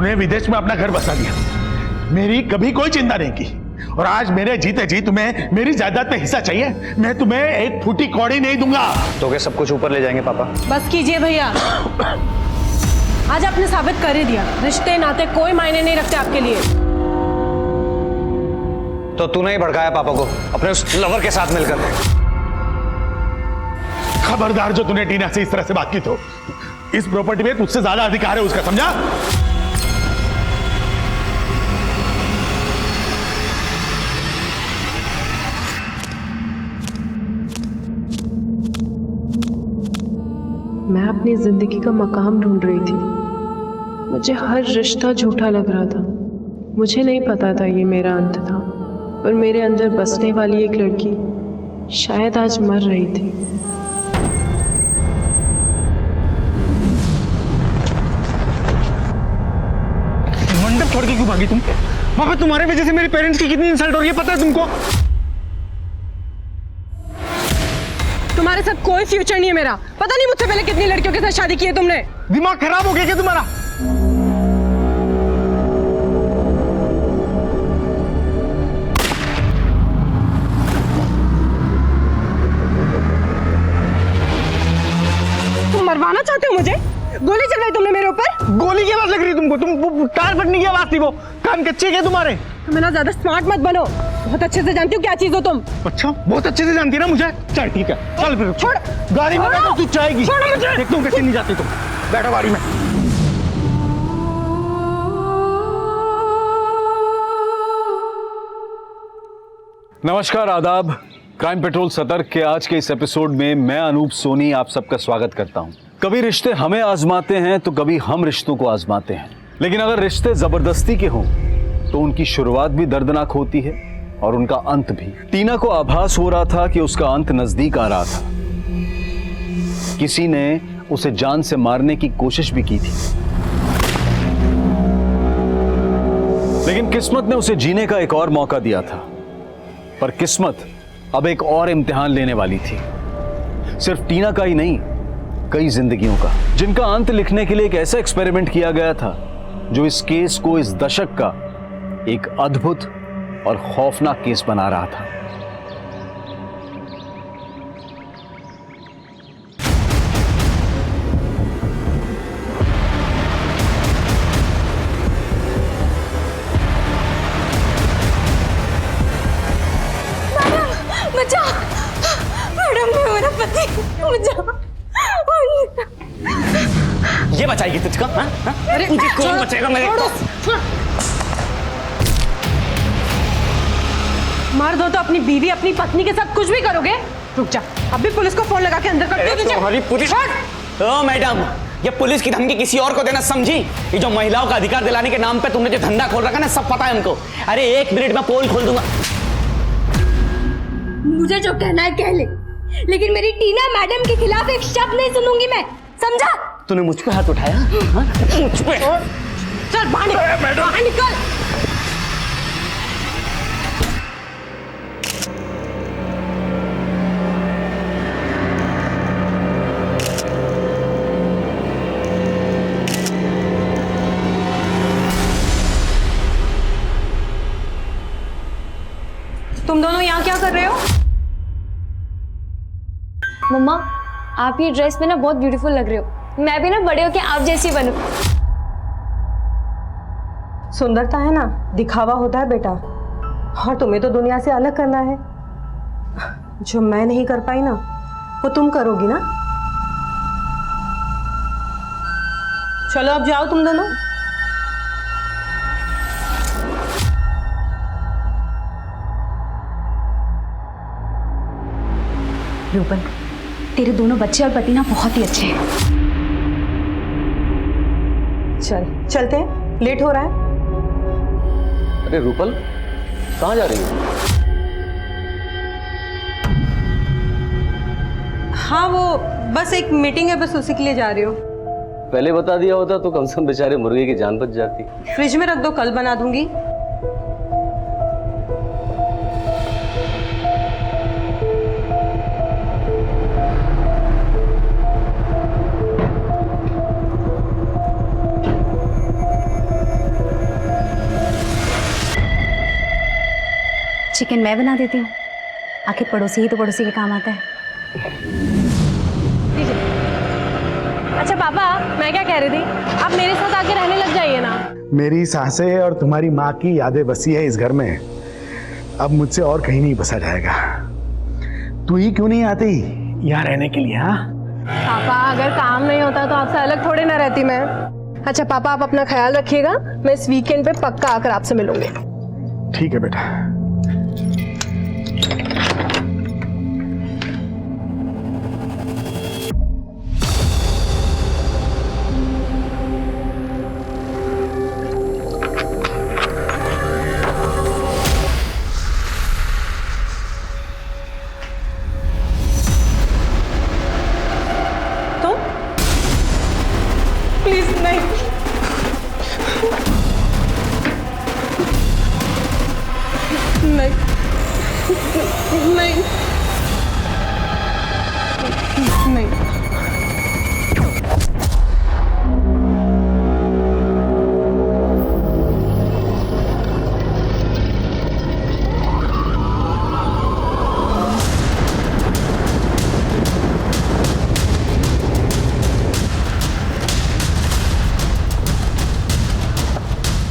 तूने विदेश में अपना घर बसा लिया, मेरी कभी कोई चिंता नहीं की, और आज मेरे जीते जी तुम्हें मेरी जायदाद में हिस्सा चाहिए। मैं तुम्हें एक फूटी कौड़ी नहीं दूंगा। तो क्या सब कुछ ऊपर ले जाएंगे पापा? बस कीजिए भैया, आज आपने साबित कर ही दिया, रिश्ते नाते कोई मायने नहीं रखते आपके लिए। तो तूने ही भड़काया पापा को अपने उस लवर के साथ मिलकर। खबरदार, जो तूने टीना से इस तरह से बात की तो इस प्रॉपर्टी में तुझसे ज्यादा अधिकार है उसका, समझा? मैं अपनी जिंदगी का मकाम ढूंढ रही थी। मुझे हर रिश्ता झूठा लग रहा था। मुझे नहीं पता था ये मेरा अंत था, पर मेरे अंदर बसने वाली एक लड़की शायद आज मर रही थी। मंडप छोड़ के क्यों भागी तुम? पापा, तुम्हारे वजह से मेरे पेरेंट्स की कितनी इंसल्ट हो रही है पता है तुमको? तुम्हारे साथ कोई फ्यूचर नहीं है मेरा। पता नहीं मुझसे पहले कितनी लड़कियों के साथ शादी की है तुमने। दिमाग खराब हो गया क्या तुम्हारा? तुम मरवाना चाहते हो मुझे? गोली चलवाई तुमने मेरे ऊपर? गोली की आवाज लग रही है तुमको? तुम कार फटने की आवाज थी वो। कान कच्चे क्या तुम्हारे? तुम ना ज्यादा स्मार्ट मत बनो, बहुत अच्छे से जानती हूँ क्या चीज हो तुम। अच्छा, बहुत अच्छे से जानती है ना मुझे। चल ठीक है, चल फिर छोड़। गाड़ी में बैठो, तू चाहेगी। छोड़ो मुझे। देखता हूँ कैसे नहीं जाती तुम। बैठो गाड़ी में। नमस्कार, आदाब। क्राइम पेट्रोल सतर्क के आज के इस एपिसोड में मैं अनूप सोनी आप सबका स्वागत करता हूं। कभी रिश्ते हमें आजमाते हैं तो कभी हम रिश्तों को आजमाते हैं, लेकिन अगर रिश्ते जबरदस्ती के हों तो उनकी शुरुआत भी दर्दनाक होती है और उनका अंत भी। टीना को आभास हो रहा था कि उसका अंत नजदीक आ रहा था। किसी ने उसे जान से मारने की कोशिश भी की थी, लेकिन किस्मत ने उसे जीने का एक और मौका दिया था। पर किस्मत अब एक और इम्तिहान लेने वाली थी, सिर्फ टीना का ही नहीं, कई जिंदगियों का, जिनका अंत लिखने के लिए एक ऐसा एक्सपेरिमेंट किया गया था जो इस केस को इस दशक का एक अद्भुत और खौफनाक केस बना रहा था। बचा मैडम, मेरा पति बचा। ये बचाएगी तुझको? अरे मुझे कौन बचाएगा? मैं मार दो तो अपनी बीवी अपनी पत्नी के साथ कुछ भी करोगे? रुक जा, अभी पुलिस को फोन लगा के अंदर कर दो। तुम्हारी पुलिस? ओ मैडम, ये पुलिस की धमकी किसी और को देना समझी? ये जो महिलाओं का अधिकार दिलाने के नाम पे तुमने जो धंधा खोल रखा ना, सब पता है हमको। अरे 1 मिनट में पोल खोल दूंगा। मुझे जो कहना है कह ले, लेकिन मेरी टीना मैडम के खिलाफ एक शब्द नहीं सुनूंगी मैं, समझा? तूने मुझ पे हाथ उठाया? मुझ पे? चल बाहर निकल। तुम दोनों यहाँ क्या कर रहे हो? मम्मा, आप ये ड्रेस में ना बहुत ब्यूटीफुल लग रहे हो। मैं भी ना बड़े होके आप जैसी बनूं। सुंदरता है ना, दिखावा होता है बेटा, और तुम्हें तो दुनिया से अलग करना है। जो मैं नहीं कर पाई ना, वो तुम करोगी ना। चलो अब जाओ तुम दोनों। रूपल, तेरे दोनों बच्चे और पति ना बहुत ही अच्छे हैं। चलते हैं, लेट हो रहा है। अरे रूपल, कहाँ जा रही हो? हाँ, वो बस एक मीटिंग है, बस उसी के लिए जा रही हूँ। पहले बता दिया होता तो कम से कम बेचारे मुर्गे की जान बच जाती। फ्रिज में रख दो, कल बना दूंगी। चिकन मैं बना देती हूँ, आखिर पड़ोसी ही तो पड़ोसी के काम आता है। अच्छा पापा, मैं क्या कह रही थी, आप मेरे साथ आके रहने लग जाइए ना। मेरी सासें और तुम्हारी माँ की यादें बसी है इस घर में, अब मुझसे और कहीं नहीं बसा जाएगा। तू ही क्यों नहीं आती यहाँ रहने के लिए? हाँ पापा, अगर काम नहीं होता तो आपसे अलग थोड़ी ना रहती मैं। अच्छा पापा, आप अपना ख्याल रखिएगा, मैं इस वीकेंड पे पक्का आकर आपसे मिलूंगी। ठीक है बेटा। प्लीज नहीं, नहीं, नहीं, नहीं।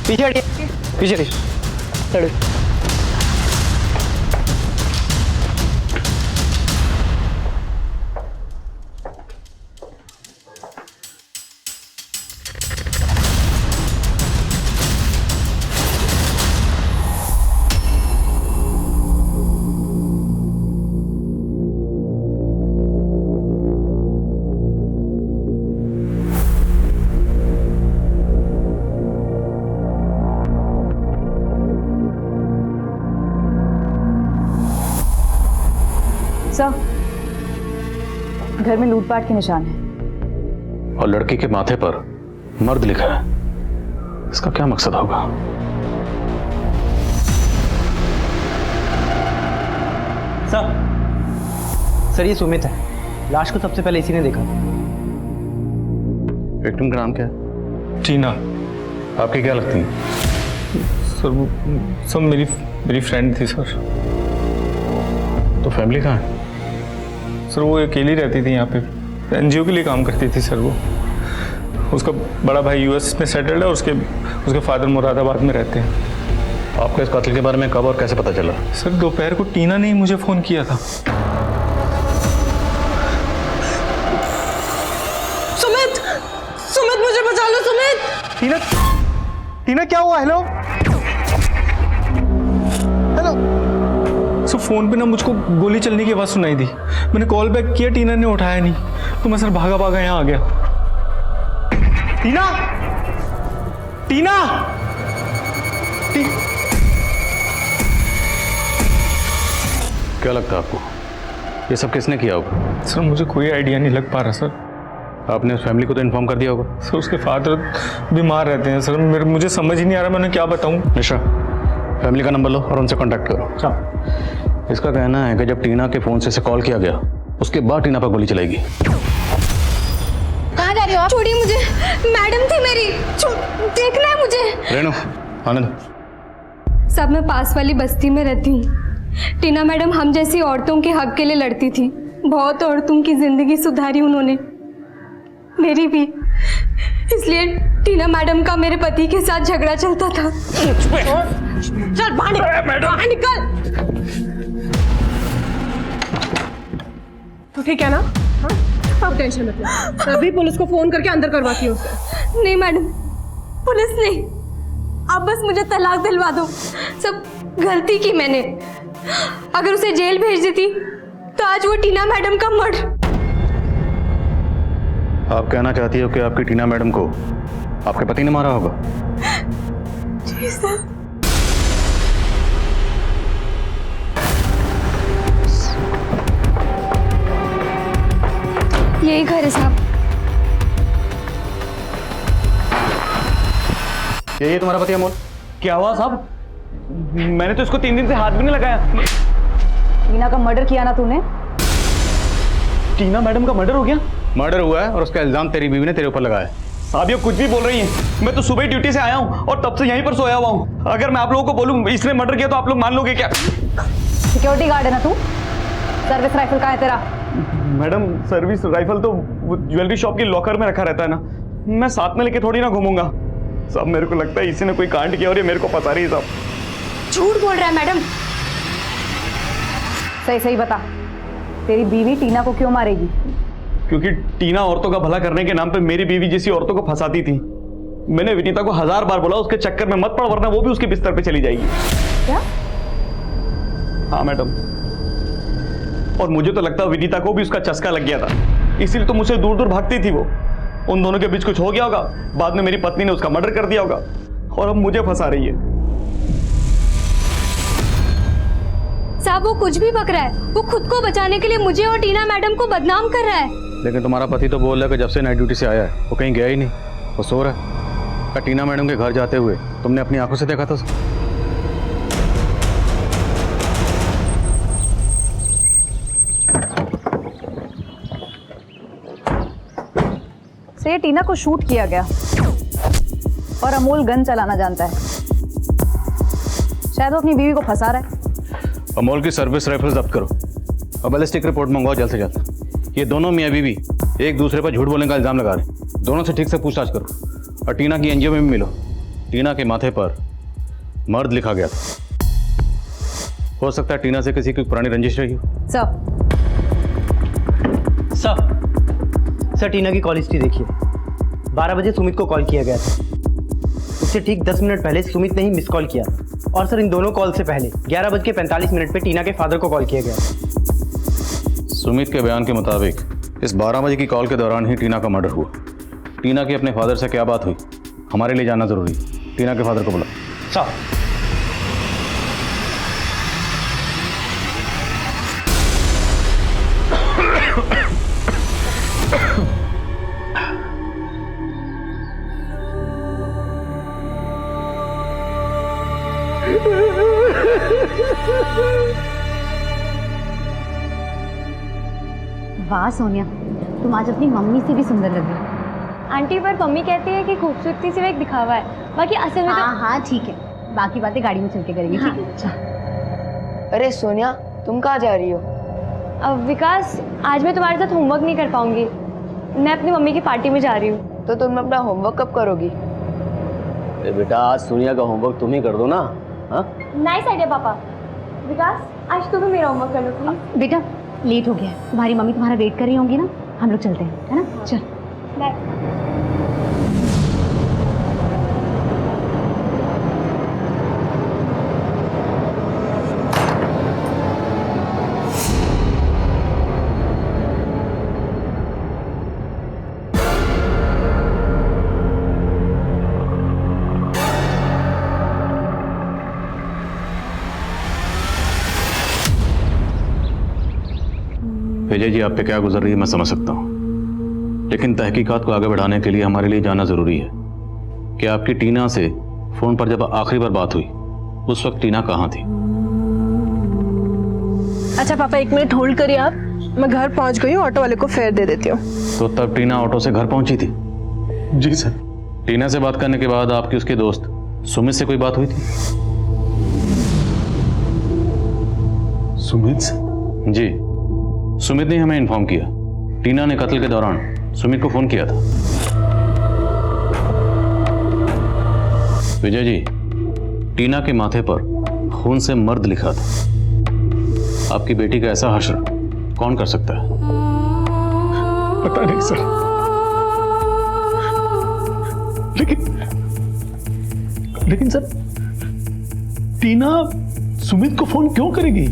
पीछे हटिए, पीछे हटिए। सर, घर में लूटपाट के निशान हैं। और लड़की के माथे पर मर्द लिखा है, इसका क्या मकसद होगा? सर ये सुमित है, लाश को सबसे पहले इसी ने देखा। विक्टिम का नाम क्या है? टीना। आपकी क्या लगती है? सर वो सब मेरी फ्रेंड थी सर। तो फैमिली कहाँ है? सर वो अकेली रहती थी यहाँ पे, एनजीओ के लिए काम करती थी सर वो। उसका बड़ा भाई यूएस में सेटल्ड है और उसके फादर मुरादाबाद में रहते हैं। आपको इस कातिल के बारे में कब और कैसे पता चला? सर दोपहर को टीना ने ही मुझे फ़ोन किया था। सुमित, सुमित मुझे बचा लो सुमित। टीना, टीना क्या हुआ? Hello hello. सर फ़ोन पे ना मुझको गोली चलने की आवाज़ सुनाई दी। मैंने कॉल बैक किया, टीना ने उठाया नहीं, तो मैं सर भागा भागा यहाँ आ गया। टीना, टीना, क्या लगता है आपको ये सब किसने किया होगा? सर मुझे कोई आइडिया नहीं लग पा रहा सर। आपने उस फैमिली को तो इन्फॉर्म कर दिया होगा? सर उसके फादर बीमार रहते हैं सर, मुझे समझ ही नहीं आ रहा मैं उन्हें क्या बताऊँ। मिश्रा, फैमिली का नंबर लो और उनसे कांटेक्ट करो। इसका कहना है कि जब टीना के फोन से इसे कॉल किया गया, उसके बाद टीना पर गोली चलेगी। कहाँ जा रही हो आप? छोड़िए मुझे, मैडम थी मेरी, देखना है मुझे। रेणु, आनंद, सब मैं पास वाली बस्ती में रहती हूँ। टीना मैडम हम जैसी औरतों के हक के लिए लड़ती थी। बहुत औरतों की जिंदगी सुधारी उन्होंने, मेरी भी। इसलिए टीना मैडम का मेरे पति के साथ झगड़ा चलता था। चल बाहर निकल। तो ठीक है ना? हाँ, टेंशन मत ले, अभी पुलिस को फोन करके अंदर करवाती हूँ उसे। नहीं मैडम, पुलिस नहीं, आप बस मुझे तलाक दिलवा दो। सब गलती की मैंने। अगर उसे जेल भेज देती तो आज वो टीना मैडम का मर्डर। आप कहना चाहती हो कि आपकी टीना मैडम को आपके पति ने मारा होगा? जी सर। यही घर है साहब। यही है तुम्हारा पति अमोल? क्या हुआ साहब? मैंने तो इसको 3 दिन से हाथ भी नहीं लगाया। टीना का मर्डर किया ना तूने? टीना मैडम का मर्डर हो गया? मर्डर हुआ है और उसका इल्जाम तेरी बीवी ने तेरे ऊपर लगाया है। आप ये कुछ भी बोल रही हैं। मैं तो सुबह ही ड्यूटी से आया हूँ और तब से यहीं पर सोया हुआ हूँ। अगर मैं आप लोगों को बोलूँ इसने मर्डर किया तो आप लोग मान लोगे क्या? सिक्योरिटी गार्ड है ना तू? सर्विस राइफल कहाँ है तेरा? मैडम सर्विस राइफल तो ज्वेलरी शॉप की लॉकर में रखा रहता है ना, मैं साथ में लेके थोड़ी ना घूमूंगा। सब मेरे को लगता है इसी ने कोई कांड किया और ये मेरे को फंसा रही है सब। झूठ बोल रहा है मैडम। सही सही बता, तेरी बीवी टीना को क्यों मारेगी? क्योंकि टीना औरतों का भला करने के नाम पे मेरी बीवी जैसी औरतों को फंसाती थी। मैंने विनीता को 1000 बार बोला उसके चक्कर में मत पड़, वरना वो भी उसके बिस्तर पे चली जाएगी। क्या? हाँ मैडम, और मुझे तो लगता है विनीता को भी उसका चस्का लग गया था, इसीलिए तो मुझसे दूर दूर भागती थी वो। उन दोनों के बीच कुछ हो गया होगा, बाद में मेरी पत्नी ने उसका मर्डर कर दिया होगा और अब मुझे फंसा रही है। साहब वो कुछ भी बक रहा है, वो खुद को बचाने के लिए मुझे और टीना मैडम को बदनाम कर रहा है। लेकिन तुम्हारा पति तो बोल रहा है कि जब से नाइट ड्यूटी से आया है वो कहीं गया ही नहीं, वो सो रहा है। टीना मैडम के घर जाते हुए तुमने अपनी आंखों से देखा था उसे? से ये टीना को शूट किया गया और अमोल गन चलाना जानता है। शायद वो अपनी बीवी को फंसा रहा है। अमोल की सर्विस राइफल जब्त करो और बैलिस्टिक रिपोर्ट मंगवाओ जल्द से जल्द। ये दोनों मियाँ बीवी एक दूसरे पर झूठ बोलने का इल्जाम लगा रहे हैं। दोनों से ठीक से पूछताछ करो और टीना की एनजीओ में भी मिलो। टीना के माथे पर मर्द लिखा गया था। हो सकता है टीना से किसी की पुरानी रंजिश रही हो। सर टीना की कॉल हिस्ट्री देखिए। 12 बजे सुमित को कॉल किया गया था, उससे ठीक 10 मिनट पहले सुमित ने ही मिस कॉल किया। और सर इन दोनों कॉल से पहले 11:45 पे टीना के फादर को कॉल किया गया। सुमित के बयान के मुताबिक इस 12 बजे की कॉल के दौरान ही टीना का मर्डर हुआ। टीना की अपने फादर से क्या बात हुई हमारे लिए जानना जरूरी है। टीना के फादर को बुला। सर वाह सोनिया, तुम आज अपनी मम्मी से भी सुंदर लग रही हो। आंटी पर मम्मी कहती है कि खूबसूरती सिर्फ एक दिखावा है, बाकी असल में हाँ ठीक है, बाकी बातें गाड़ी में चल के करेंगे। ठीक है, अच्छा। अरे सोनिया, तुम कहाँ जा रही हो? अब विकास, आज मैं तुम्हारे साथ होमवर्क नहीं कर पाऊंगी, मैं अपनी मम्मी की पार्टी में जा रही हूँ। तो तुम अपना होमवर्क कब करोगी? बेटा आज सोनिया का होमवर्क तुम ही कर दो ना। हाँ नाइस आइडिया पापा। विकास, आज तुम भी मेरा होमवर्क कर लो प्लीज। बेटा लेट हो गया है, तुम्हारी मम्मी तुम्हारा वेट कर रही होंगी ना, हम लोग चलते हैं, है ना? चल बाय। विजय जी, आप पे क्या गुजर रही है मैं समझ सकता हूँ, लेकिन तहकीकात को आगे बढ़ाने के लिए हमारे लिए जानना जरूरी है कि आपकी टीना से फोन पर जब आखिरी बार बात हुई उस वक्त टीना कहाँ थी? अच्छा पापा 1 मिनट होल्ड करिए आप, मैं घर पहुंच गई हूँ, ऑटो वाले को फेयर दे देती हूँ। तो तब टीना ऑटो से घर पहुंची थी? जी सर। टीना से बात करने के बाद आपकी उसके दोस्त सुमित से कोई बात हुई थी? सुमित से? जी, सुमित ने हमें इन्फॉर्म किया टीना ने कत्ल के दौरान सुमित को फोन किया था। विजय जी, टीना के माथे पर खून से मर्द लिखा था। आपकी बेटी का ऐसा हश्र कौन कर सकता है? पता नहीं सर, लेकिन सर टीना सुमित को फोन क्यों करेगी?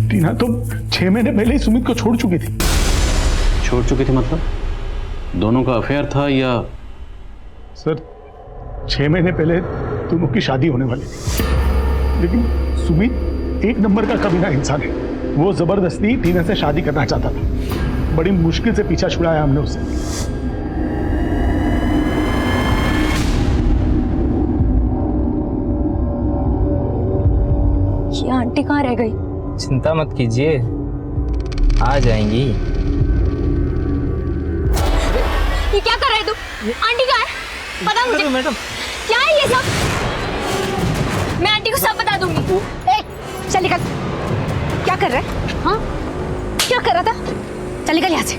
टीना तो 6 महीने पहले ही सुमित को छोड़ चुकी थी। छोड़ चुकी थी मतलब? दोनों का अफेयर था या? सर 6 महीने पहले दोनों की शादी होने वाली थी, लेकिन सुमित 1 नंबर का कमीना इंसान है। वो जबरदस्ती टीना से शादी करना चाहता था। बड़ी मुश्किल से पीछा छुड़ाया हमने उससे। ये आंटी कहाँ रह गई? चिंता मत कीजिए, आ जाएंगी। ये क्या कर रहे तू? आंटी कहाँ है? पता मुझे। मैडम क्या है ये सब? मैं आंटी को सब बता दूंगी। चल निकल। क्या कर रहा है? हाँ, क्या कर रहा था? चल निकल यहाँ से।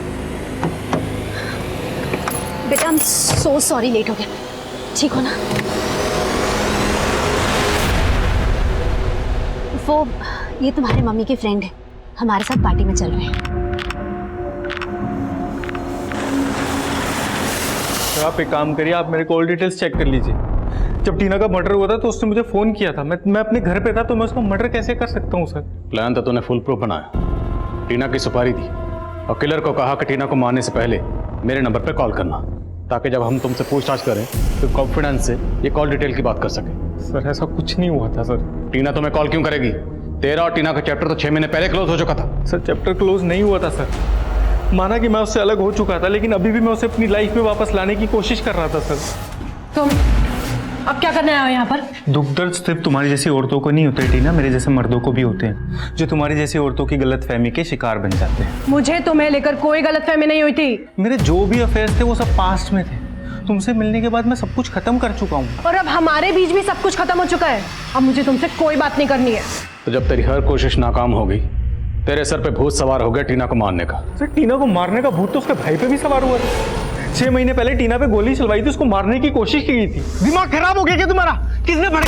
बेटा, I am so sorry, late हो गया। ठीक हो ना? वो ये तुम्हारे मम्मी के फ्रेंड है, हमारे साथ पार्टी में चल रहे हैं। आप एक काम करिए, आप मेरे कॉल डिटेल्स चेक कर लीजिए। जब टीना का मर्डर हुआ था तो उसने मुझे फोन किया था। मैं अपने घर पे था, तो मैं उसको मर्डर कैसे कर सकता हूँ सर? प्लान तो तूने फुल प्रूफ बनाया। टीना की सुपारी दी और किलर को कहा कि टीना को मारने से पहले मेरे नंबर पे कॉल करना, ताकि जब हम तुमसे पूछताछ करें तो कॉन्फिडेंस से ये कॉल डिटेल की बात कर सके। सर ऐसा कुछ नहीं हुआ था सर। टीना तुम्हें कॉल क्यों करेगी? तेरा और टीना का चैप्टर तो 6 महीने पहले क्लोज हो चुका था। सर चैप्टर क्लोज नहीं हुआ था सर। माना कि मैं उससे अलग हो चुका था, लेकिन अभी भी मैं उसे अपनी लाइफ में वापस लाने की कोशिश कर रहा था सर। तुम अब क्या करने आए हो यहाँ पर? दुख दर्द सिर्फ तुम्हारी जैसी औरतों को नहीं होते टीना, मेरे जैसे मर्दों को भी होते हैं, जो तुम्हारी जैसी औरतों की गलतफहमी के शिकार बन जाते हैं। मुझे तुम्हें लेकर कोई गलतफहमी नहीं हुई थी। मेरे जो भी अफेयर्स थे वो सब पास्ट में थे। तुमसे मिलने के बाद मैं सब कुछ खत्म कर चुका हूँ। और अब हमारे बीच भी सब कुछ खत्म हो चुका है। अब मुझे तुमसे कोई बात नहीं करनी है। तो जब तेरी हर कोशिश नाकाम हो गई, तेरे सर पे भूत सवार हो गया टीना को मारने का। सर टीना को मारने का भूत तो उसके भाई पे भी सवार हुआ था। 6 महीने पहले टीना पे गोली चलवाई थी, उसको मारने की कोशिश की गई थी। दिमाग खराब हो गया क्या तुम्हारा? किसने पढ़ा?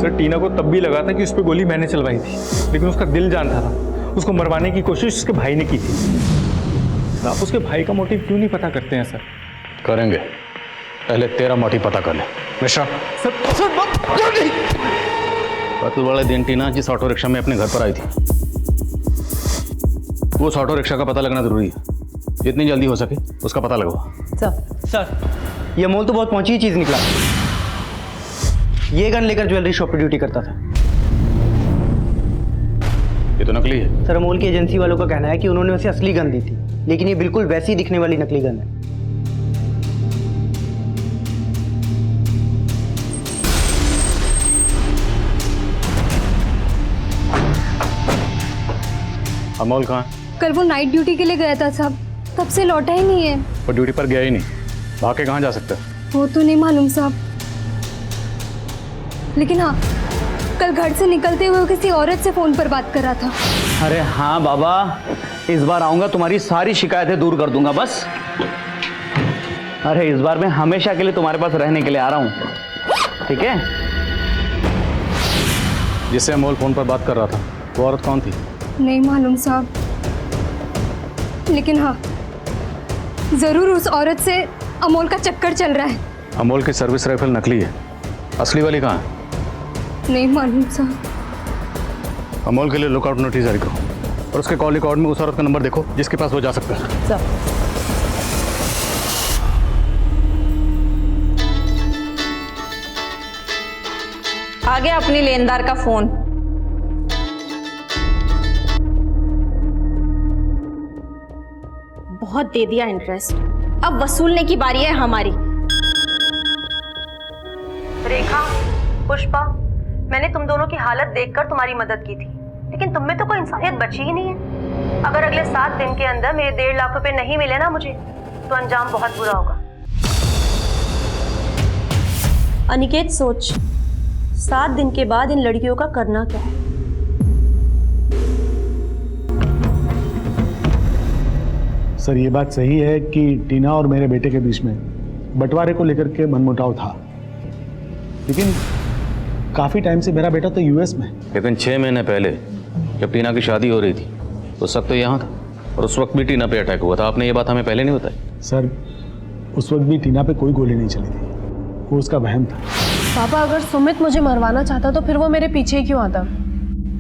सर टीना को तब भी लगा था कि उस पर गोली मैंने चलवाई थी, लेकिन उसका दिल जानता था। उसको मरवाने की कोशिश उसके भाई ने की थी। सर आप उसके भाई का मोटिव क्यों नहीं पता करते हैं? सर करेंगे, पहले तेरा मोटिव पता कर ले। मिश्रा सर कत्ल वाले दिन टीना जिस ऑटो रिक्शा में अपने घर पर आई थी, वो उस ऑटो रिक्शा का पता लगना जरूरी है। जितनी जल्दी हो सके उसका पता लगवा। सर ये अमोल तो बहुत पहुंची चीज निकला। ये गन लेकर ज्वेलरी शॉप पे ड्यूटी करता था। ये तो नकली है। सर अमोल की एजेंसी वालों का कहना है कि उन्होंने उसे असली गन दी थी, लेकिन ये बिल्कुल वैसी दिखने वाली नकली गन है। अमोल कहाँ है? कल वो नाइट ड्यूटी के लिए गया था साहब, तब से लौटा ही नहीं है। वो ड्यूटी पर गया ही नहीं, भाग के कहाँ जा सकता है? वो तो नहीं मालूम साहब, लेकिन हाँ कल घर से निकलते हुए वो किसी औरत से फोन पर बात कर रहा था। अरे हाँ बाबा, इस बार आऊंगा तुम्हारी सारी शिकायतें दूर कर दूंगा बस। अरे इस बार मैं हमेशा के लिए तुम्हारे पास रहने के लिए आ रहा हूँ, ठीक है? जिससे अमोल फोन पर बात कर रहा था वो औरत कौन थी? नहीं मालूम साहब, लेकिन हाँ जरूर उस औरत से अमोल का चक्कर चल रहा है। अमोल की सर्विस राइफल नकली है, असली वाली कहाँ है? नहीं मालूम साहब। अमोल के लिए लुकआउट नोटिस जारी करो और उसके कॉल रिकॉर्ड में उस औरत का नंबर देखो जिसके पास वो जा सकता है। आ गया अपनी लेनदार का फोन। बहुत दे दिया इंटरेस्ट, अब वसूलने की बारी है हमारी। रेखा, पुष्पा, मैंने तुम दोनों की हालत देखकर तुम्हारी मदद की थी, लेकिन तुम में तो कोई इंसानियत बची ही नहीं है। अगर अगले 7 दिन के अंदर मेरे 1.5 लाख रुपए नहीं मिले ना मुझे, तो अंजाम बहुत बुरा होगा। अनिकेत सोच, 7 दिन के बाद इन लड़कियों का करना क्या है? सर ये बात सही है कि टीना और मेरे बेटे के बीच में बंटवारे को लेकर के मनमुटाव था, लेकिन काफी टाइम से मेरा बेटा तो यूएस में। लेकिन 6 महीने पहले जब टीना की शादी हो रही थी उस वक्त तो यहाँ था, और उस वक्त भी टीना पे अटैक हुआ था। आपने ये बात हमें पहले नहीं बताई। सर उस वक्त भी टीना पे कोई गोली नहीं चली थी, वो उसका वहम था। पापा अगर सुमित मुझे मरवाना चाहता तो फिर वो मेरे पीछे क्यों आता?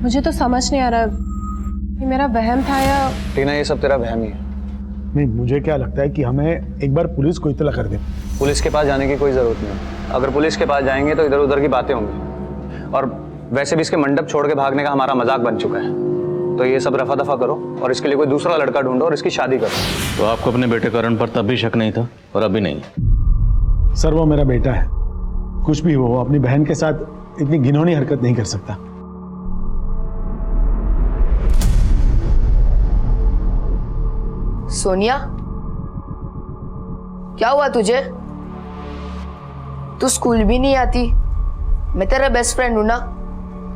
मुझे तो समझ नहीं आ रहा ये मेरा वहम था या... टीना ये सब तेरा वहम ही है। नहीं, मुझे क्या लगता है कि हमें एक बार पुलिस को इत्तला कर दे। पुलिस के पास जाने की कोई जरूरत नहीं। अगर पुलिस के पास जाएंगे तो इधर उधर की बातें होंगी, और वैसे भी इसके मंडप छोड़ के भागने का हमारा मजाक बन चुका है। तो ये सब रफा दफा करो और इसके लिए कोई दूसरा लड़का ढूंढो और इसकी शादी करो। तो आपको अपने बेटे करण पर तब भी शक नहीं था और अभी नहीं? सर वो मेरा बेटा है, कुछ भी हो वो अपनी बहन के साथ इतनी घिनौनी हरकत नहीं कर सकता। सोनिया, क्या हुआ तुझे? तू स्कूल भी नहीं आती, मैं तेरा बेस्ट फ्रेंड हूं ना।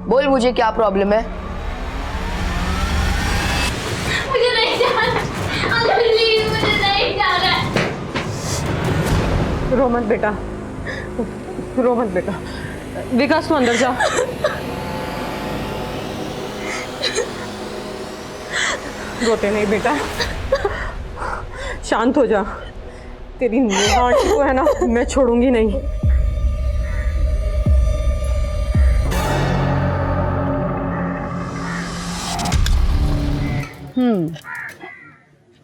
बोल मुझे क्या प्रॉब्लम है। मुझे नहीं जाना, अंकल प्लीज मुझे नहीं जाना। रो मत बेटा, रो मत बेटा। विकास तू अंदर जा। रोते नहीं बेटा, शांत हो जा। तेरी नेहा आंटी को है ना मैं छोड़ूंगी नहीं।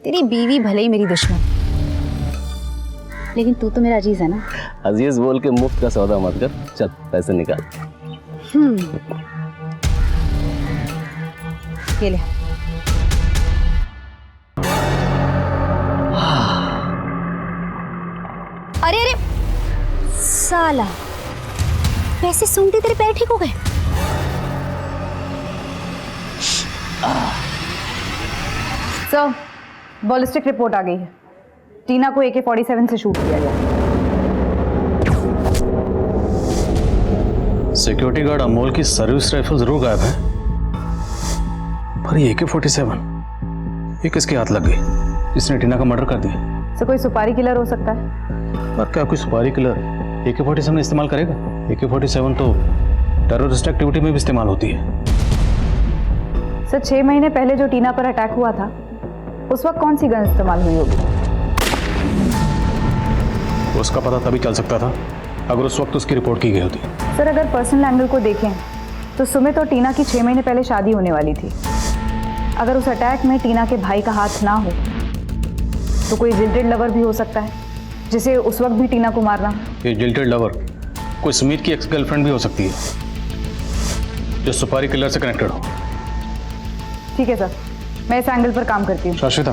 तेरी बीवी भले ही मेरी दुश्मन, लेकिन तू तो मेरा अजीज है ना। अजीज बोल के मुफ्त का सौदा मत कर, चल पैसे निकाल। ये ले। अरे अरे साला, पैसे सूंघते तेरे पैर ठीक हो गए। सर, बॉलिस्टिक रिपोर्ट आ गई है। टीना को AK-47 से शूट किया गया। सिक्योरिटी गार्ड अमोल की सर्विस राइफल जरूर गायब है, पर ये AK-47 ये किसके हाथ लग गई? इसने टीना का मर्डर कर दिया। सर, कोई सुपारी किलर हो सकता है। पर क्या कोई सुपारी किलर AK-47 इस्तेमाल करेगा? AK-47 तो टेररिस्ट एक्टिविटी में भी इस्तेमाल होती है। सर, 6 महीने पहले जो टीना पर अटैक हुआ था, उस वक्त कौन सी गन इस्तेमाल हुई होगी? उसका पता तभी चल सकता था अगर उस वक्त उसकी रिपोर्ट की गई होती। सर, अगर पर्सनल एंगल को देखें तो सुमित और टीना की 6 महीने पहले शादी होने वाली थी। अगर उस अटैक में टीना के भाई का हाथ ना हो तो कोई जिल्टेड लवर भी हो सकता है, जिसे उस वक्त भी टीना को मारना। ये जिल्टेड लवर कोई सुमित की एक्स गर्लफ्रेंड भी हो सकती है जो सुपारी किलर से कनेक्टेड हो। ठीक है सर, मैं इस एंगल पर काम करती हूँ। शाश्विता,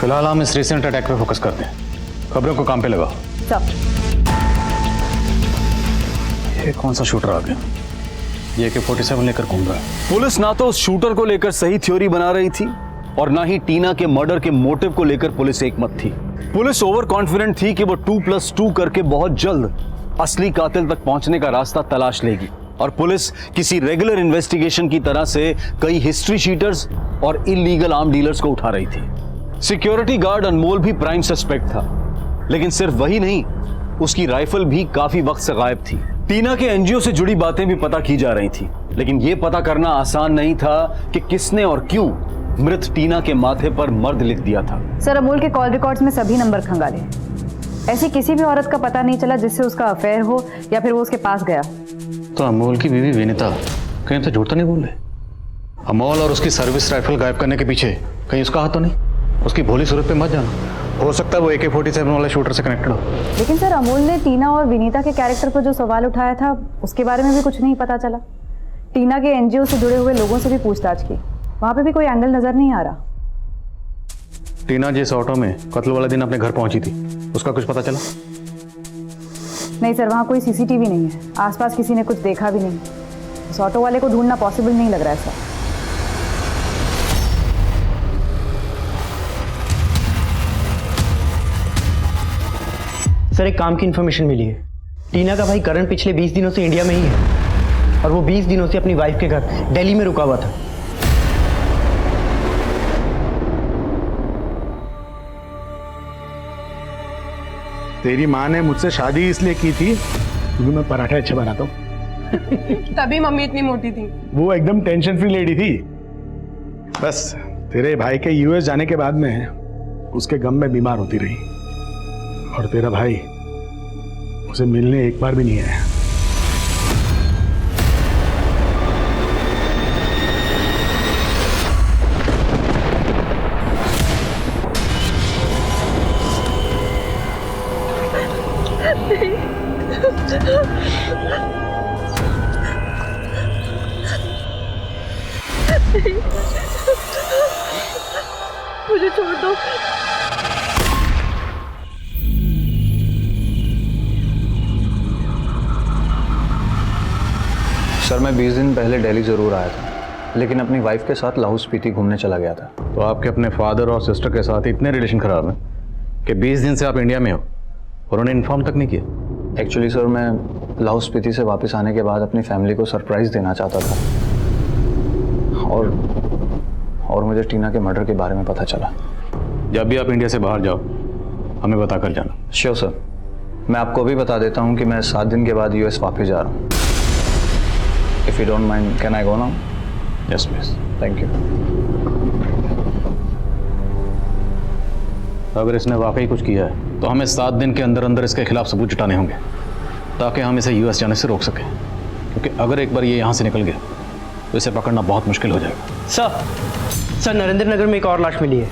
फिलहाल हम इस रिसेंट अटैक पे फोकस करते हैं, खबरों को काम पे लगाओ। सर, ये कौन सा शूटर आ गया? ये AK-47 लेकर घूम रहा है। पुलिस ना तो उस शूटर को लेकर सही थ्योरी बना रही थी और ना ही टीना के मर्डर के मोटिव को लेकर पुलिस एकमत थी। पुलिस ओवर कॉन्फिडेंट थी कि वो 2+2 करके बहुत जल्द असली कातिल तक पहुंचने का रास्ता तलाश लेगी, और पुलिस किसी रेगुलर इन्वेस्टिगेशन की तरह से कई हिस्ट्री शीटर्स और इलीगल आर्म डीलर्स को उठा रही थी। सिक्योरिटी गार्ड अनमोल भी प्राइम सस्पेक्ट था, लेकिन सिर्फ वही नहीं, उसकी राइफल भी काफी वक्त से गायब थी। टीना के एनजीओ से जुड़ी बातें भी पता की जा रही थी, लेकिन यह पता करना आसान नहीं था कि किसने और क्यों मृत टीना के माथे पर मर्द लिख दिया था। सर, अमोल के कॉल रिकॉर्ड्स में सभी नंबर खंगाले। ऐसी किसी भी औरत का पता नहीं चला जिससे उसका अफेयर हो या फिर वो उसके पास गया। तो अमोल की बीवी विनीता कहीं तो झूठ तो नहीं बोल रहे? अमोल और उसकी सर्विस राइफल गायब करने के पीछे कहीं उसका हाथ तो नहीं? उसकी भोली सूरत पे मत जाना, हो सकता है वो AK-47 वाले शूटर से कनेक्टेड हो। लेकिन सर, अमोल ने टीना और विनीता के कैरेक्टर पर जो सवाल उठाया था उसके बारे में भी कुछ नहीं पता चला। टीना के एनजीओ से जुड़े हुए लोगों से भी पूछताछ की, वहां पे भी कोई एंगल नजर नहीं आ रहा। टीना जिस ऑटो में कत्ल वाले दिन अपने घर पहुंची थी, उसका कुछ पता चला? नहीं सर, वहाँ कोई CCTV नहीं है, आसपास किसी ने कुछ देखा भी नहीं। उस ऑटो वाले को ढूंढना पॉसिबल नहीं लग रहा है सर। सर, एक काम की इन्फॉर्मेशन मिली है। टीना का भाई करण पिछले 20 दिनों से इंडिया में ही है, और वो 20 दिनों से अपनी वाइफ के घर दिल्ली में रुका हुआ था। तेरी माँ ने मुझसे शादी इसलिए की थी क्योंकि मैं पराठे अच्छे बनाता हूँ। तभी मम्मी इतनी मोटी थी। वो एकदम टेंशन फ्री लेडी थी। बस तेरे भाई के US जाने के बाद में उसके गम में बीमार होती रही, और तेरा भाई उसे मिलने एक बार भी नहीं आया। मुझे छोड़ दो। सर, मैं 20 दिन पहले दिल्ली ज़रूर आया था, लेकिन अपनी वाइफ के साथ लाहौल स्पीति घूमने चला गया था। तो आपके अपने फादर और सिस्टर के साथ इतने रिलेशन खराब हैं कि 20 दिन से आप इंडिया में हो और उन्हें इन्फॉर्म तक नहीं किया? एक्चुअली सर, मैं लाहौल स्पीति से वापस आने के बाद अपनी फैमिली को सरप्राइज देना चाहता था और मुझे टीना के मर्डर के बारे में पता चला। जब भी आप इंडिया से बाहर जाओ हमें बता कर जाना। श्योर सर, मैं आपको भी बता देता हूँ कि मैं 7 दिन के बाद यूएस वापस जा रहा हूँ। If you don't mind can I go now? Yes please. Thank you. अगर इसने वाकई कुछ किया है तो हमें 7 दिन के अंदर अंदर इसके खिलाफ सबूत जुटाने होंगे ताकि हम इसे यूएस जाने से रोक सकें, क्योंकि अगर एक बार ये यहाँ से निकल गया तो इसे पकड़ना बहुत मुश्किल हो जाएगा। सर नरेंद्र नगर में एक और लाश मिली है।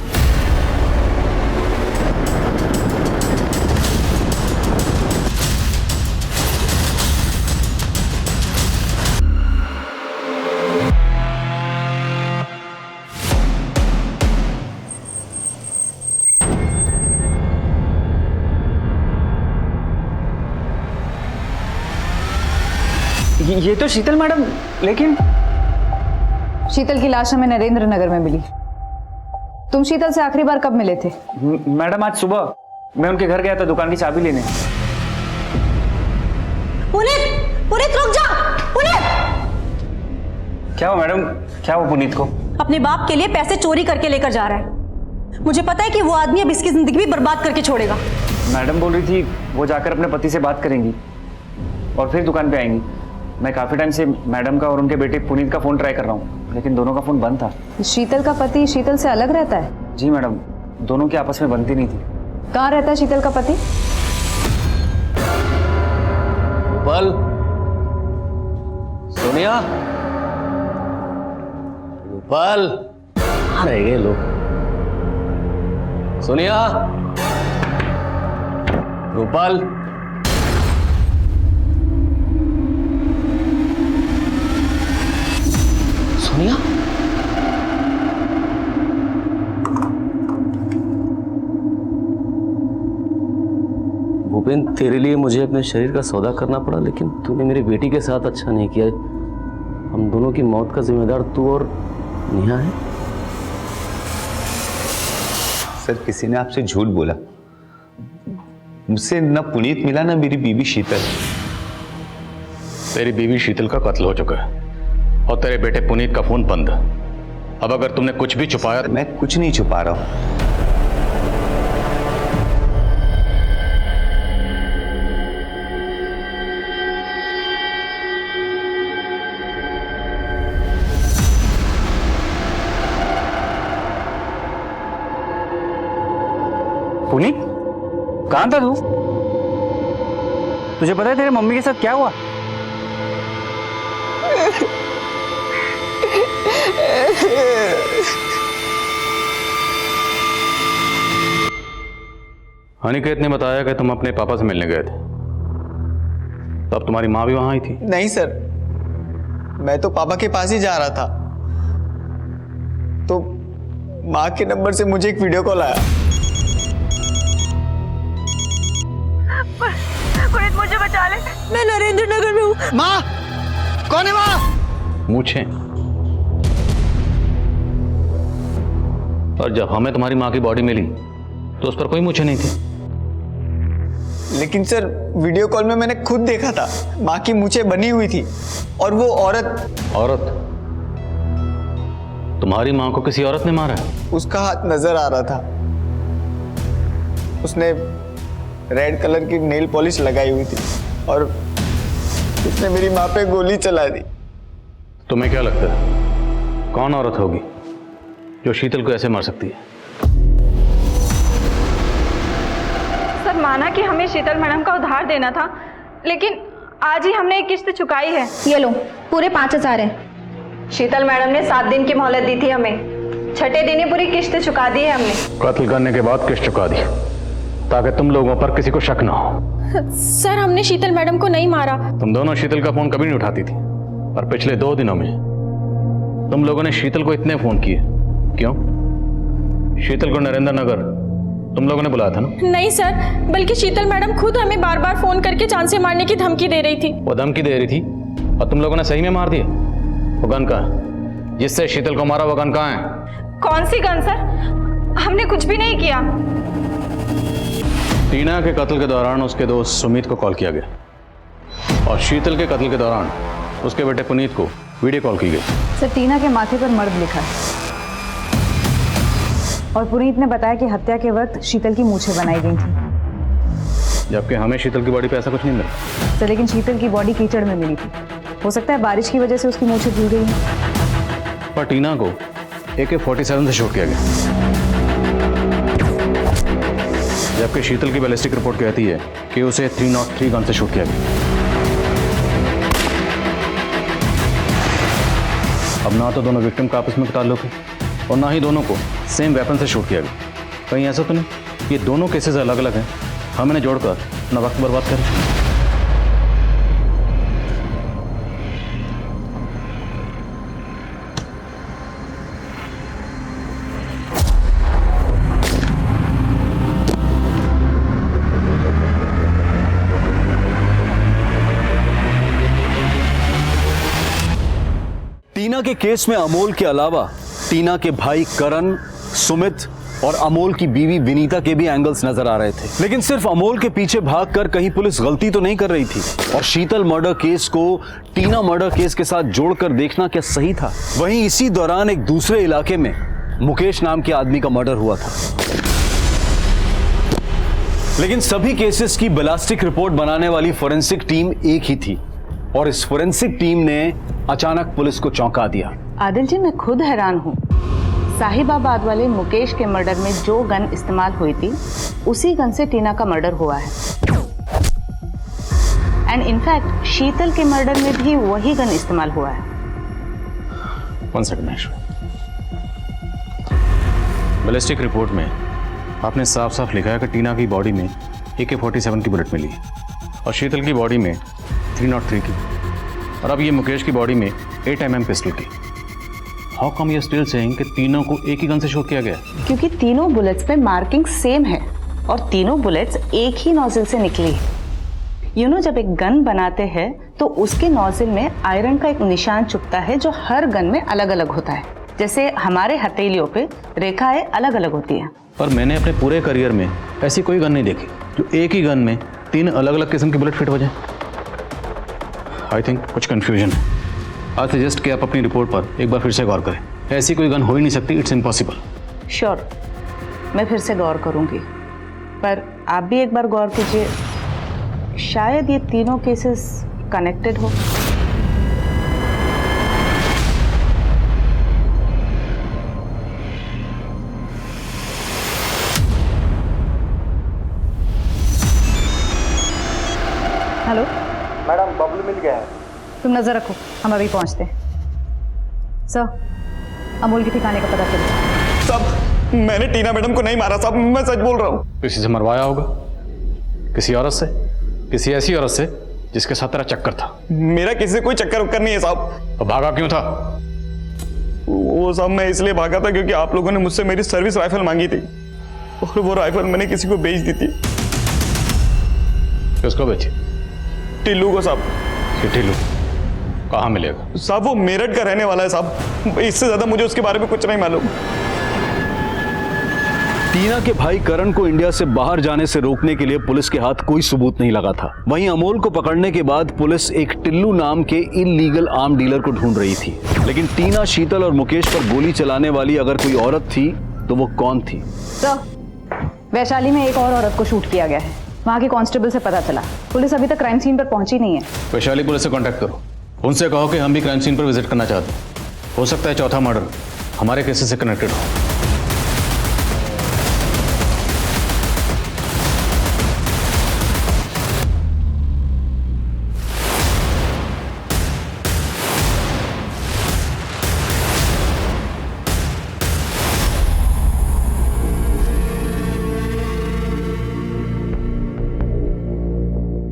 ये तो शीतल मैडम, लेकिन शीतल की लाश हमें नरेंद्र नगर में मिली। तुम शीतल से आखिरी बार कब मिले थे? मैडम आज सुबह मैं उनके घर गया था दुकान की चाबी लेने। पुनीत रुक जा। पुनीत! क्या हुआ मैडम, क्या हुआ पुनीत को? अपने बाप के लिए पैसे चोरी करके लेकर जा रहा है। मुझे पता है कि वो आदमी अब इसकी जिंदगी भी बर्बाद करके छोड़ेगा। मैडम बोल रही थी वो जाकर अपने पति से बात करेंगी और फिर दुकान पे आएंगी। मैं काफी टाइम से मैडम का और उनके बेटे पुनीत का फोन ट्राई कर रहा हूँ, लेकिन दोनों का फोन बंद था। शीतल का पति शीतल से अलग रहता है? जी मैडम, दोनों की आपस में बनती नहीं थी। कहाँ रहता है शीतल का पति? रूपल, सोनिया, रूपल, कहाँ रह गए लोग? सोनिया, रूपल, सोनिया, भूपेन, तेरे लिए मुझे अपने शरीर का सौदा करना पड़ा, लेकिन तूने मेरी बेटी के साथ अच्छा नहीं किया। हम दोनों की मौत का जिम्मेदार तू और नेहा है। सर, किसी ने आपसे झूठ बोला। मुझसे न पुनीत मिला न मेरी बीवी शीतल। तेरी बीवी शीतल का कत्ल हो चुका है और तेरे बेटे पुनीत का फोन बंद। अब अगर तुमने कुछ भी छुपाया। मैं कुछ नहीं छुपा रहा हूं। पुनीत, कहाँ था तू? तुझे पता है तेरे मम्मी के साथ क्या हुआ? अनिकेत ने बताया कि तुम अपने पापा से मिलने गए थे, तब तुम्हारी माँ भी वहां आई थी। नहीं सर, मैं तो पापा के पास ही जा रहा था, तो माँ के नंबर से मुझे एक वीडियो कॉल आया। पुनीत, मुझे बचा ले, मैं नरेंद्र नगर में हूँ। माँ, कौन है माँ? मूछें। और जब हमें तुम्हारी माँ की बॉडी मिली तो उस पर कोई मूछें नहीं थी। लेकिन सर, वीडियो कॉल में मैंने खुद देखा था, माँ की मूछें बनी हुई थी और वो औरत तुम्हारी माँ को किसी औरत ने मारा है? उसका हाथ नजर आ रहा था। उसने रेड कलर की नेल पॉलिश लगाई हुई थी और उसने मेरी माँ पे गोली चला दी। तुम्हें क्या लगता है कौन औरत होगी जो शीतल को ऐसे मार सकती है? सर, माना कि हमें शीतल मैडम का उधार देना था, लेकिन आज ही हमने एक किस्त चुकाई है। ये लो, पूरे 5,000 है। शीतल मैडम ने 7 दिन की मोहलत दी थी हमें, 6ठे दिन ही पूरी किस्त चुका दी है हमने। कत्ल करने के बाद किस्त चुका दी ताकि तुम लोगों पर किसी को शक ना हो। सर, हमने शीतल मैडम को नहीं मारा। तुम दोनों शीतल का फोन कभी नहीं उठाती थी, और पिछले 2 दिनों में तुम लोगों ने शीतल को इतने फोन किए क्यों? शीतल को नरेंद्र नगर तुम लोगों ने बुलाया था ना? नहीं सर, बल्कि शीतल मैडम खुद हमें बार बार फोन करके जान से मारने की धमकी दे रही थी। वो धमकी दे रही थी और तुम लोगों ने सही में मार दिया? वो गन कहाँ है जिससे शीतल को मारा? वो गन कहाँ है? कौन सी गन सर? हमने कुछ भी नहीं किया। टीना के कत्ल के दौरान उसके दोस्त सुमित को कॉल किया गया और शीतल के कत्ल के दौरान उसके बेटे पुनीत को वीडियो कॉल की गई। सर टीना के माथे पर मर्द लिखा है और पुनीत ने बताया कि हत्या के वक्त शीतल की मूछें बनाई गई थी। जबकि हमें शीतल की बॉडी पे ऐसा कुछ नहीं मिला। सर लेकिन शीतल की बॉडी कीचड़ में मिली थी, हो सकता है बारिश की वजह से उसकी मूछें धुल गई हैं। पर टीना को AK-47 से शूट किया गया, जबकि शीतल की बैलिस्टिक रिपोर्ट कहती है कि उसे 303 गन से शूट किया गया। अब ना तो दोनों विक्टिम का आपस में ताल्लुक है और ना ही दोनों को सेम वेपन से शूट किया गया। कहीं ऐसा तो नहीं ये दोनों केसेस अलग अलग हैं, हम इन्हें जोड़कर अपना वक्त बर्बाद करें। टीना के केस में अमोल के अलावा टीना के भाई करण, सुमित और अमोल की बीवी विनीता के भी एंगल्स नजर आ रहे थे। लेकिन सिर्फ अमोल के पीछे भागकर कहीं पुलिस गलती तो नहीं कर रही थी और शीतल मर्डर केस को टीना मर्डर केस के साथ जोड़कर देखना क्या सही था? वहीं इसी दौरान एक दूसरे इलाके में मुकेश नाम के आदमी का मर्डर हुआ था। लेकिन सभी केसेस की बैलिस्टिक रिपोर्ट बनाने वाली फोरेंसिक टीम एक ही थी और इस फोरेंसिक टीम ने अचानक पुलिस को चौंका दिया। आदिल जी, मैं खुद हैरान हूँ। साहिबाबाद वाले मुकेश के मर्डर में जो गन इस्तेमाल हुई थी उसी गन से टीना का मर्डर हुआ है एंड इनफैक्ट शीतल के मर्डर में भी वही गन इस्तेमाल हुआ है। 1 सेकंड महेश्वर, बैलिस्टिक रिपोर्ट में आपने साफ साफ लिखा है कि टीना की बॉडी में AK-47 की बुलेट मिली है और शीतल की बॉडी में 303 की, और अब ये मुकेश की बॉडी में 8mm पिस्टल की। How come you still saying कि तीनों को एक ही गन से शूट किया गया? क्योंकि तीनों बुलेट्स पे मार्किंग सेम है और तीनों बुलेट्स एक ही नोजल से निकली है। जब एक गन बनाते हैं तो उसके नोजल में आयरन का एक निशान चुभता है जो हर गन में अलग अलग होता है। जैसे हमारे हथेलियों पे रेखाएं अलग अलग होती हैं। पर मैंने अपने पूरे करियर में ऐसी कोई गन नहीं देखी जो एक ही गन में 3 अलग अलग किस्म की बुलेट फिट हो जाए। आई थिंक कुछ कंफ्यूजन है। आई सजेस्ट कि आप अपनी रिपोर्ट पर एक बार फिर से गौर करें। ऐसी कोई गन हो ही नहीं सकती, इट्स इम्पॉसिबल। श्योर, मैं फिर से गौर करूंगी, पर आप भी एक बार गौर कीजिए, शायद ये तीनों केसेस कनेक्टेड हो। हेलो मैडम, बबलू मिल गया है। तुम नजर रखो, हम अभी पहुंचते हैं। सर, अमोल के ठिकाने का पता चला। साहब, मैंने टीना मैडम को नहीं मारा साहब, मैं सच बोल रहा हूँ। किसी से मरवाया होगा, किसी औरत से, किसी ऐसी औरत से जिसके साथ तेरा चक्कर था। मेरा किसी से कोई चक्कर उक्कर नहीं है साहब। तो भागा क्यों था? वो साहब मैं इसलिए भागा था क्योंकि आप लोगों ने मुझसे मेरी सर्विस राइफल मांगी थी और वो राइफल मैंने किसी को बेच दी थी। किसको बेची? टिल्लू को साहब। टिल्लू कहाँ मिलेगा? साहब वो मेरठ का रहने वाला है साहब, इससे ज्यादा मुझे उसके बारे में कुछ नहीं मालूम। टीना के भाई करण को इंडिया से बाहर जाने से रोकने के लिए पुलिस के हाथ कोई सबूत नहीं लगा था। वहीं अमोल को पकड़ने के बाद पुलिस एक टिल्लू नाम के इल्लीगल आर्म डीलर को ढूंढ रही थी। लेकिन टीना, शीतल और मुकेश पर गोली चलाने वाली अगर कोई औरत थी तो वो कौन थी? तो वैशाली में एक और औरत को शूट किया गया है, वहाँ के कांस्टेबल से पता चला। पुलिस अभी तक क्राइम सीन पर पहुंची नहीं है। वैशाली पुलिस से कांटेक्ट करो, उनसे कहो कि हम भी क्राइम सीन पर विजिट करना चाहते हैं। हो सकता है चौथा मर्डर हमारे केसेस से कनेक्टेड हो।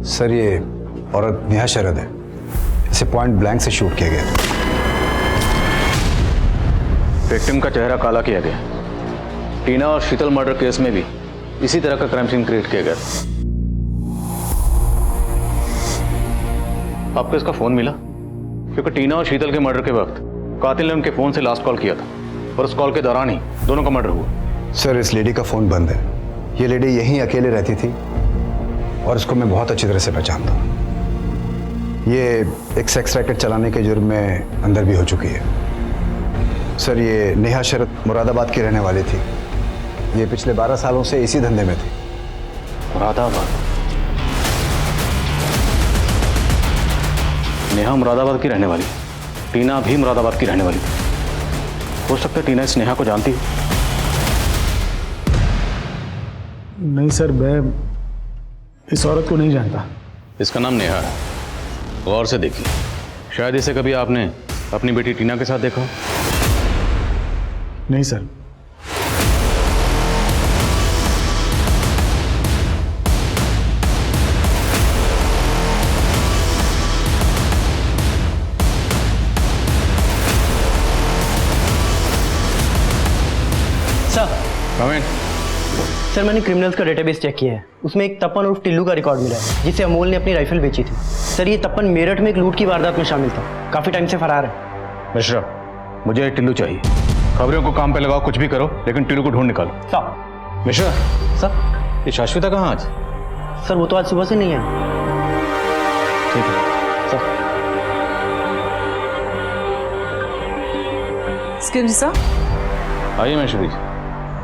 सर, ये औरत नेहा शरद है, इसे पॉइंट ब्लैंक से शूट किया गया। विक्टिम का चेहरा काला किया गया। टीना और शीतल मर्डर केस में भी इसी तरह का क्राइम सीन क्रिएट किया गया। आपको इसका फोन मिला? क्योंकि टीना और शीतल के मर्डर के वक्त कातिल ने उनके फोन से लास्ट कॉल किया था और उस कॉल के दौरान ही दोनों का मर्डर हुआ। सर, इस लेडी का फोन बंद है। ये लेडी यहीं अकेले रहती थी और इसको मैं बहुत अच्छी तरह से पहचानता हूँ। ये एक सेक्स रैकेट चलाने के जुर्म में अंदर भी हो चुकी है। सर, ये नेहा शरद मुरादाबाद की रहने वाली थी। ये पिछले 12 सालों से इसी धंधे में थी। मुरादाबाद? नेहा मुरादाबाद की रहने वाली, टीना भी मुरादाबाद की रहने वाली। हो सकता है टीना इस नेहा को जानती हो। नहीं सर, मैं इस औरत को नहीं जानता। इसका नाम नेहा है, गौर से देखिए, शायद इसे कभी आपने अपनी बेटी टीना के साथ देखा हो। नहीं सर। सर, मैंने क्रिमिनल्स का डेटाबेस चेक किया है। उसमें एक तपन उर्फ टिल्लू का रिकॉर्ड मिला है, जिसे अमोल ने अपनी राइफल बेची थी। सर, ये तपन मेरठ में एक लूट की वारदात में शामिल था, काफी टाइम से फरार है। मिश्रा, मुझे एक टिल्लू चाहिए। खबरों को काम पे लगाओ, कुछ भी करो, लेकिन टिल्लू को ढूंढ निकालो। सर। मिश्रा। सर। ये शाश्विता कहाँ आज? सर, वो तो आज सुबह से नहीं है। ठीक है सर। सर। आइए मैश्वी।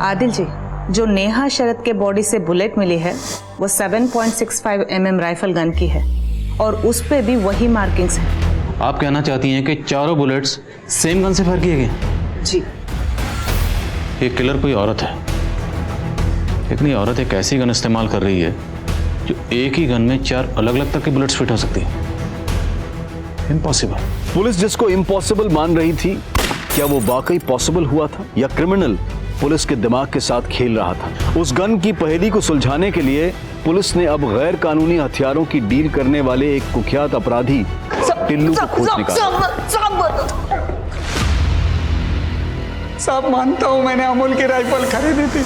आदिल जी, जो नेहा शरद के बॉडी से बुलेट मिली है वो 7.65 mm राइफल गन की है और उस पे भी वही मार्किंग्स हैं। आप कहना चाहती हैं कि चारों बुलेट्स सेम गन से फायर किए गए? जी। ये किलर कोई औरत है, लेकिन ये औरत एक ऐसी गन इस्तेमाल कर रही है जो एक ही गन में 4 अलग अलग तरह के बुलेट्स फिट हो सकती है। इम्पॉसिबल। पुलिस जिसको इम्पॉसिबल मान रही थी, क्या वो वाकई पॉसिबल हुआ था, या क्रिमिनल पुलिस के दिमाग के साथ खेल रहा था? उस गन की पहेली को सुलझाने के लिए पुलिस ने अब गैर कानूनी हथियारों की डील करने वाले एक कुख्यात अपराधी टिल्लू को खोज निकाला। साहब, मानता हूं मैंने अमोल की राइफल खरीदी थी,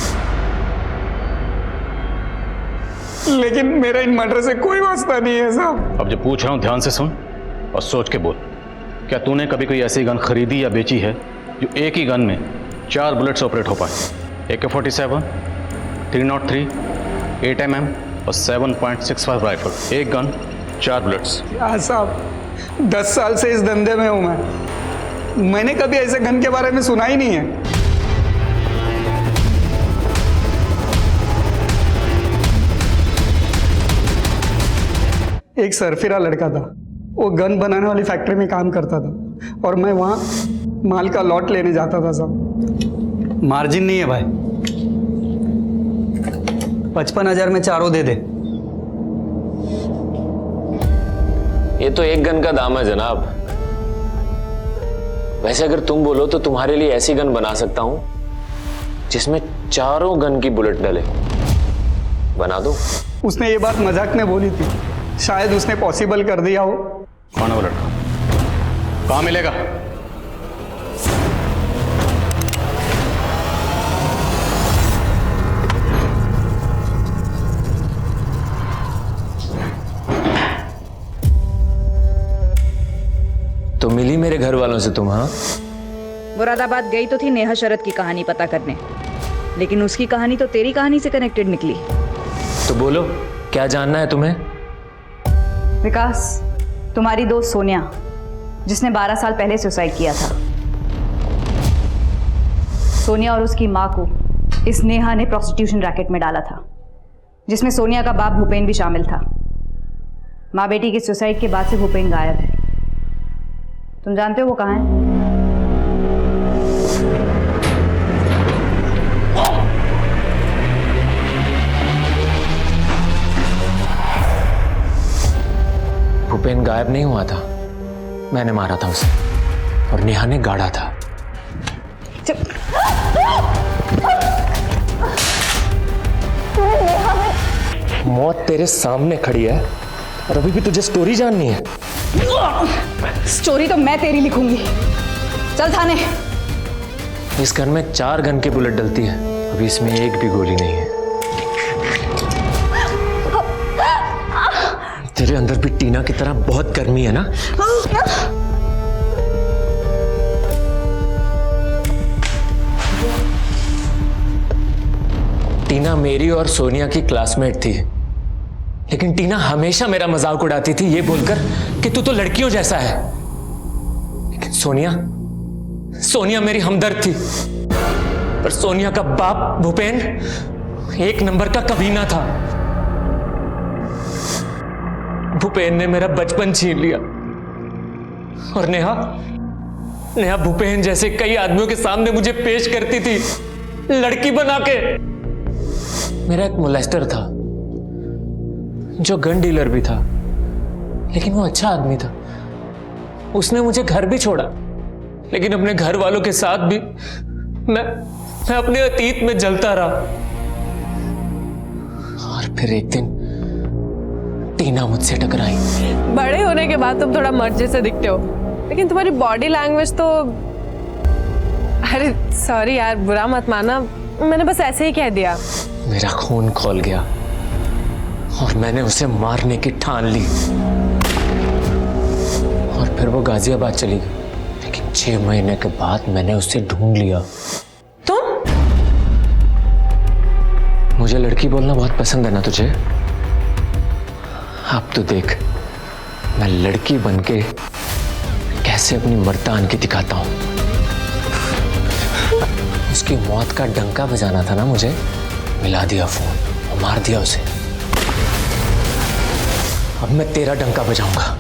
लेकिन मेरा इन मर्डर से कोई वास्ता नहीं है साहब। अब जो पूछ रहा हूं ध्यान से सुन और सोच के बोल। क्या तूने कभी कोई ऐसी गन खरीदी या बेची है जो एक ही गन में 4 बुलेट्स ऑपरेट हो पाए? AK-47, 303, 8 mm और 7.65 राइफल, एक गन 4 बुलेट्स। हाँ साहब, 10 साल से इस धंधे में हूं मैंने कभी ऐसे गन के बारे में सुना ही नहीं है। एक सरफिरा लड़का था, वो गन बनाने वाली फैक्ट्री में काम करता था और मैं वहां माल का लॉट लेने जाता था साहब। मार्जिन नहीं है भाई, 55,000 में चारों दे दे। ये तो एक गन का दाम है जनाब। वैसे अगर तुम बोलो तो तुम्हारे लिए ऐसी गन बना सकता हूं जिसमें चारों गन की बुलेट डले। बना दो। उसने ये बात मजाक में बोली थी, शायद उसने पॉसिबल कर दिया हो। कौन है वो लड़का? कहां मिलेगा? तो मिली मेरे घर वालों से तुम? हाँ, मुरादाबाद गई तो थी नेहा शरद की कहानी पता करने, लेकिन उसकी कहानी तो तेरी कहानी से कनेक्टेड निकली। तो बोलो, क्या जानना है तुम्हें? विकास, तुम्हारी दोस्त सोनिया, जिसने 12 साल पहले सुसाइड किया था, सोनिया और उसकी मां को इस नेहा ने प्रोस्टिट्यूशन रैकेट में डाला था, जिसमें सोनिया का बाप भूपेन भी शामिल था। माँ बेटी की सुसाइड के बाद से भूपेन गायब है। तुम जानते हो वो कहाँ है? भूपेन गायब नहीं हुआ था, मैंने मारा था उसे और नेहा ने गाड़ा था। मौत तेरे सामने खड़ी है और अभी भी तुझे स्टोरी जाननी है? स्टोरी तो मैं तेरी लिखूंगी। चल थाने। इस गन में 4 गन की बुलेट डलती है, अभी इसमें एक भी गोली नहीं है। तेरे अंदर भी टीना की तरह बहुत गर्मी है ना? टीना मेरी और सोनिया की क्लासमेट थी। लेकिन टीना हमेशा मेरा मजाक उड़ाती थी ये बोलकर कि तू तो लड़कियों जैसा है। लेकिन सोनिया मेरी हमदर्द थी, पर सोनिया का बाप भूपेन एक नंबर का कमीना था। भूपेन ने मेरा बचपन छीन लिया और नेहा भूपेन जैसे कई आदमियों के सामने मुझे पेश करती थी लड़की बना के। मेरा एक मोलेस्टर था जो गन डीलर भी था, लेकिन वो अच्छा आदमी था। उसने मुझे घर भी छोड़ा, लेकिन अपने घर वालों के साथ भी मैं अपने अतीत में जलता रहा। और फिर एक दिन टीना मुझसे टकराई। बड़े होने के बाद तुम थोड़ा मर्द जैसे दिखते हो, लेकिन तुम्हारी बॉडी लैंग्वेज तो, अरे सॉरी यार, बुरा मत माना, मैंने बस ऐसे ही कह दिया। मेरा खून खौल गया और मैंने उसे मारने की ठान ली। और फिर वो गाजियाबाद चली गई, लेकिन 6 महीने के बाद मैंने उसे ढूंढ लिया। तुम? मुझे लड़की बोलना बहुत पसंद है ना तुझे? अब तो देख मैं लड़की बनके कैसे अपनी मर्दानगी दिखाता हूं। उसकी मौत का डंका बजाना था ना मुझे, मिला दिया फोन और मार दिया उसे। अब मैं तेरा डंका बजाऊंगा।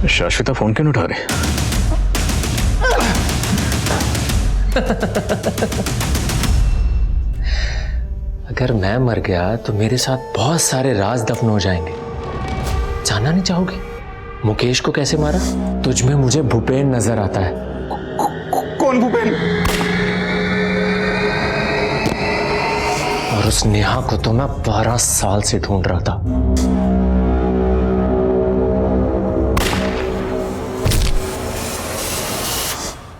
शाश्विता फोन क्यों नहीं उठा रही? अगर मैं मर गया तो मेरे साथ बहुत सारे राज दफन हो जाएंगे। जानना नहीं चाहोगे मुकेश को कैसे मारा? तुझ में मुझे भूपेन नजर आता है। कौन भूपेन? और उस नेहा को तो मैं 12 साल से ढूंढ रहा था।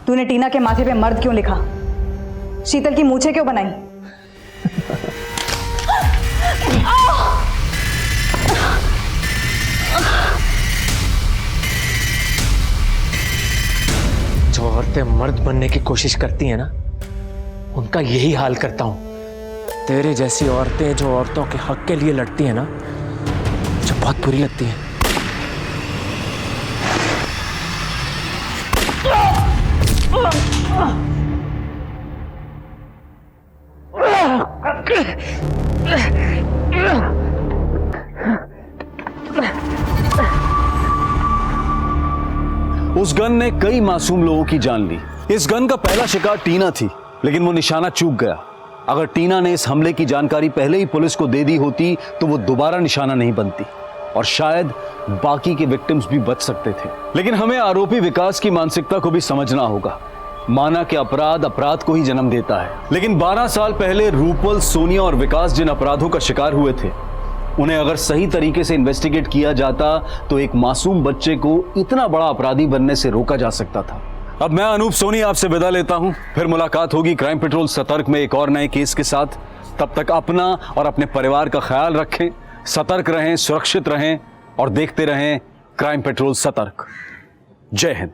तूने टीना के माथे पे मर्द क्यों लिखा? शीतल की मूछें क्यों बनाई? जो औरतें मर्द बनने की कोशिश करती हैं ना, उनका यही हाल करता हूं। तेरे जैसी औरतें जो औरतों के हक के लिए लड़ती हैं ना, जो बहुत बुरी लगती हैं। उस गन ने कई मासूम लोगों की जान ली। इस गन का पहला शिकार टीना थी, लेकिन वो निशाना चूक गया। अगर टीना ने इस हमले की जानकारी पहले ही पुलिस को दे दी होती तो वो दोबारा निशाना नहीं बनती और शायद बाकी के विक्टिम्स भी बच सकते थे। लेकिन हमें आरोपी विकास की मानसिकता को भी समझना होगा। माना कि अपराध को ही जन्म देता है, लेकिन 12 साल पहले रूपल, सोनिया और विकास जिन अपराधों का शिकार हुए थे, उन्हें अगर सही तरीके से इन्वेस्टिगेट किया जाता तो एक मासूम बच्चे को इतना बड़ा अपराधी बनने से रोका जा सकता था। अब मैं अनूप सोनी आपसे विदा लेता हूं, फिर मुलाकात होगी क्राइम पेट्रोल सतर्क में एक और नए केस के साथ। तब तक अपना और अपने परिवार का ख्याल रखें, सतर्क रहें, सुरक्षित रहें और देखते रहें क्राइम पेट्रोल सतर्क। जय हिंद।